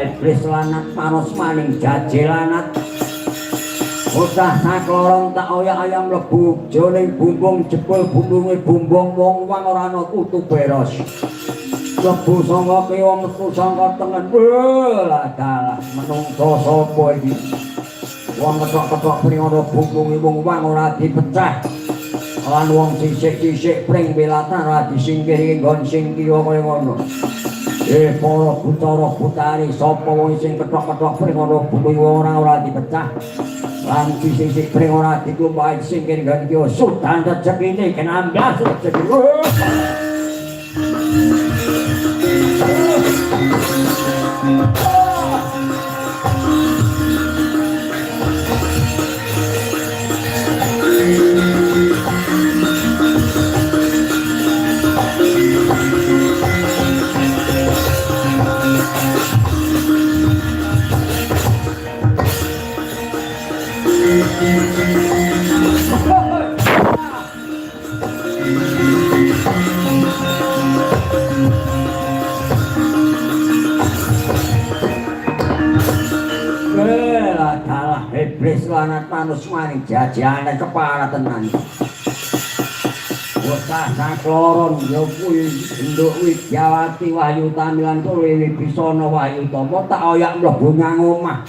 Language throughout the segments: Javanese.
Iblis lanat panos maning jajelanat bocah saklorong tak oyak ayam mlebu joning bumbung jebul bumbunge bumbung wong wang ora ana kutu beros mlebu saka kiwa metu saka tengen lah dalah menungso sapa iki wong ketok-ketok pringana bumbunge wong wang ora dipecah lan wong sisik-sisik pring belatan ora disingkiri nggon sing kiwa kaya ngono. Para Butara Butari sapa wong sing ketok-ketok pring ana bumi ora dipecah lan sisik pring ora dikumpulke sing kene iki sultan rezekine kenambas rezeki Iblis lanat manus maning jajane kepala tenan. Bocah sakloron ya kuwi nduk Widyawati Wahyu Tamilan Kuwi Bisana Wahyu Tama tak oyak mlebu nang omah.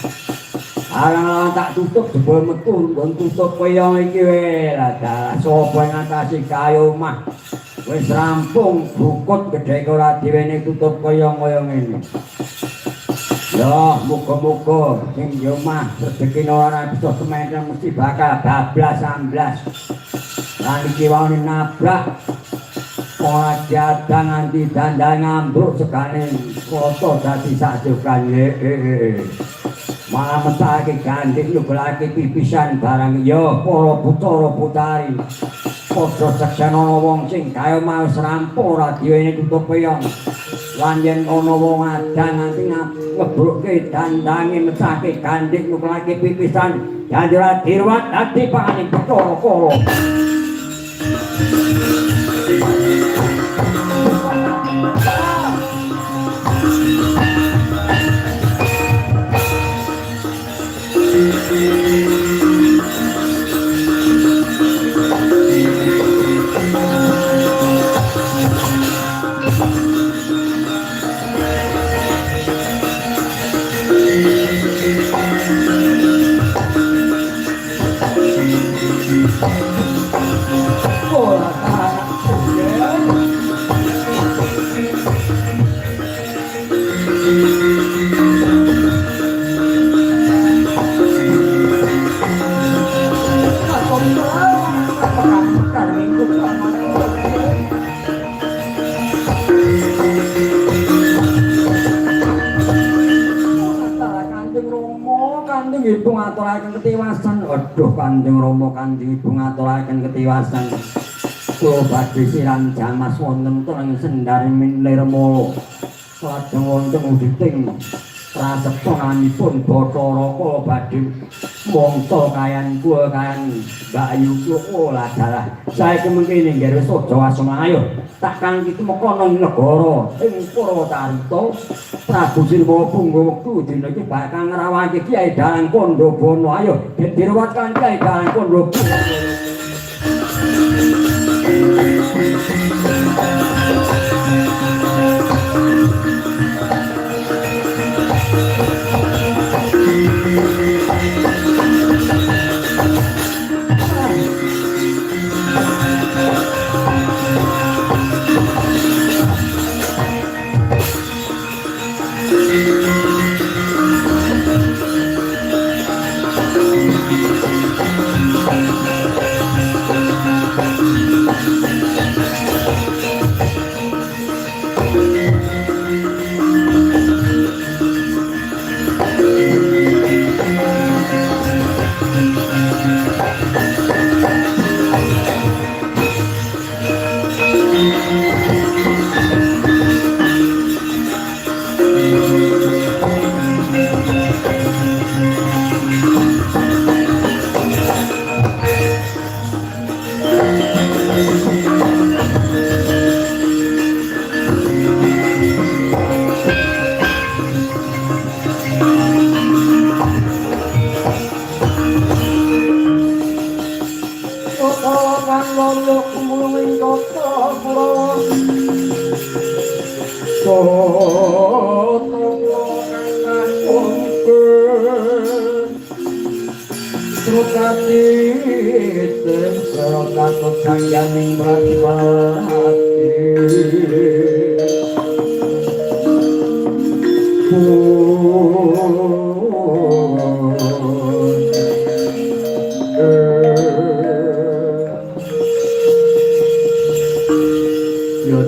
Alang-alang tak tutup jebul metu nggon tutup kaya iki wae lah dalah sapa ngatasi kayu omah. Wis rampung bukut gedhe ora diwene tutup kaya ngene. Ya, muga-muga sing yo mah rezekine ora bisa semeneng mesti bakal bablas amblas. Lan iki wae nabrak ora jadang nganti dandang ngambruk sekane foto dadi sakjokan malah metake gandeng nyublake pipisan barang ya para Butara Butari. Padha seksana wong sing kaya mau rampung ora diwene tutup peyong. Lan yen ana wong adang nganti ngebrukke dandange metake gandeng nuklake pipisan janjra dirwat dadi paning perkara-kara. Ibu ngaturaken ketiwasan. Waduh Kanjeng Rama Kanjeng Ibu ngaturaken ketiwasan. Kula badhe siram jamas wonten teng Sendari Nirmala. Lajeng wonten uditing praseksananipun Bathara kula badhe mangsa kayan kula kayan Mbak Ayu kula dalah. Saiki mengkene nggih wis aja wasana ayo. Tak kang iki mekono negara ing Purwacarita Prabu Sirwa Pungga wektu dina iki bakal ngrawake Kyai Dalang Kandhabono. Ayo diruwatkan Kyai Dalang Kandhabono.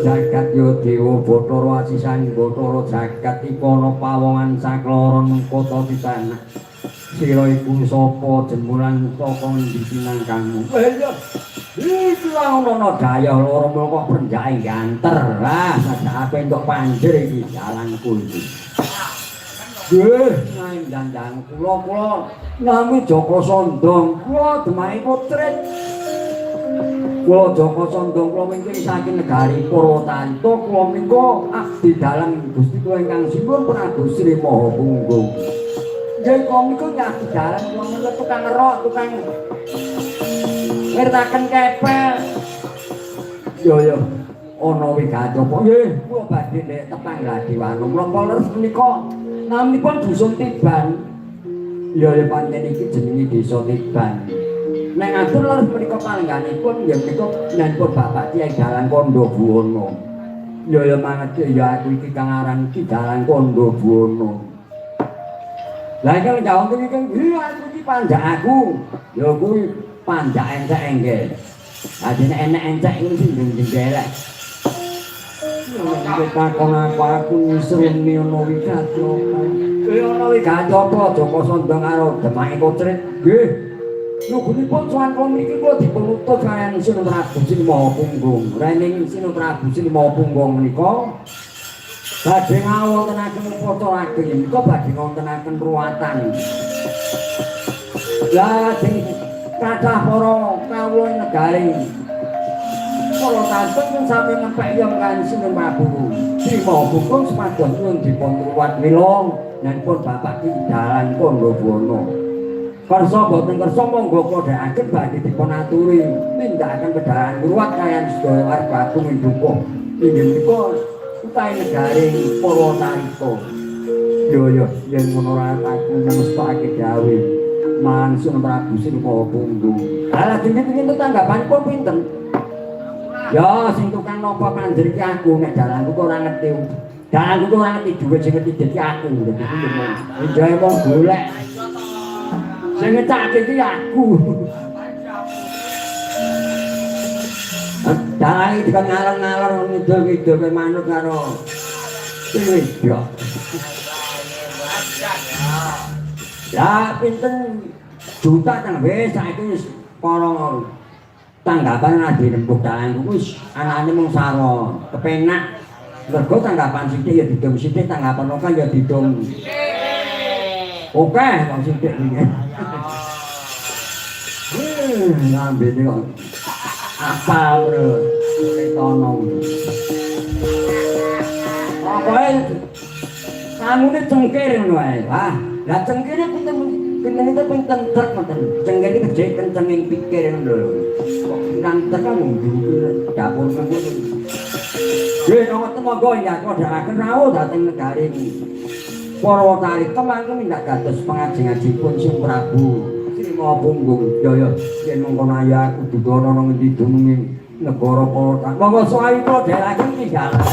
Jagat yo dewa Bathara asisan Bathara jagat ikono pawongan sakloron kota pisanan. Sira iku sapa jemuran saka endi sinangkamu? Iki ana daya loro kok penjake ganter. Ah, sadake entuk panjer iki jalanku iki. Nggih, nang dandang kula nami Joko Sondong. Kula Demai Putrit. Kula Joko Sondong kula mingking saking negari Purwotanto. Kula menika abdi dalang Gusti kula ingkang sinuwun Prabu Sri Mahapunggung. Nggih kula menika abdi dalang kula menika tukang ngerok, tukang ngertaken kepel. Yo ana wigato apa nggih kula badhe nek tepang Gladiwanung menapa leres menika naminipun dusun Tiban. Ya pancen iki jenenge desa Tiban. Nek ngatur leres menika palengganipun ya menika nyanpun Bapak Kyai Dalang Kandha Buwana. Ya mangke ya aku iki kang aran Ki Dalang Kandha Buwana. Lah iki jawab iki aku iki panjak aku. Ya kuwi panjak entek engge. Adine enek-entek iki sing jenggelek. Nek takon apa aku nyusruni ana wigato. Ana wigato apa Joko Sondong karo Demai Putrit. Nggih. Nugunipun sowan kula mriki kula dipunutuh kaliyan Sinten Prabu Sri Mahapunggung. Rening Sinten Prabu Sri Mahapunggung menika badhe ngawontenaken upacara ageng menika badhe ngawontenaken ruwatan. Lah sing kathah para kawula negari para tansah pun sami ngempek yang kan Sinten Prabu Sri Mahapunggung supados nyuwun dipun ruwat mila nyanpun Bapak Ki Dalang Kandha Buwana. Kersa boten kersa monggo kodhekaken badhe dipun aturi nindakaken kedahan ruwat kaliyan sedaya warga Agung Indukuh. Inggih menika utahe negari Purwotarito. Yo yen ngono ra aku mestake gawe Mansun Prabu Sri Mahapunggung. Lah dene tanggapanipun pinten? Ya sing tukang napa panjer iki aku nek dalanku kok ora ngerti. Dalanku kok ora ngerti dhuwit sing ngerti dadi aku. Dadi jae wong golek. Sing ngecake iki aku. Dalange dikon ngalor-ngalor ngidul-ngidul ke manut karo wedok. Ya pinten juta tang wis saiki wis para tanggapan adi rembug dalang wis anake mung saron kepenak mergo tanggapan sithik ya didom sithik tanggapan oke ya didom oke wong sithik iki ngambene kok apa bro tono apa samune cengkir ngono ae wah lah cengkir pinten itu pinten truk ngoten cengkir iki gede kenceng ing pikir lho nang tekan ndukur dapur ngono. Nggih ngoten monggo ya kodhekaken rawuh dhateng negari Purwotarito mangke mindak dados pangajeng-ajengipun Sing Prabu Sri Mahapunggung. Ya yen mongko naya kudu ana nang endi dununge negara Purwotarito. Monggo suwawi kula dherekaken iki jalan.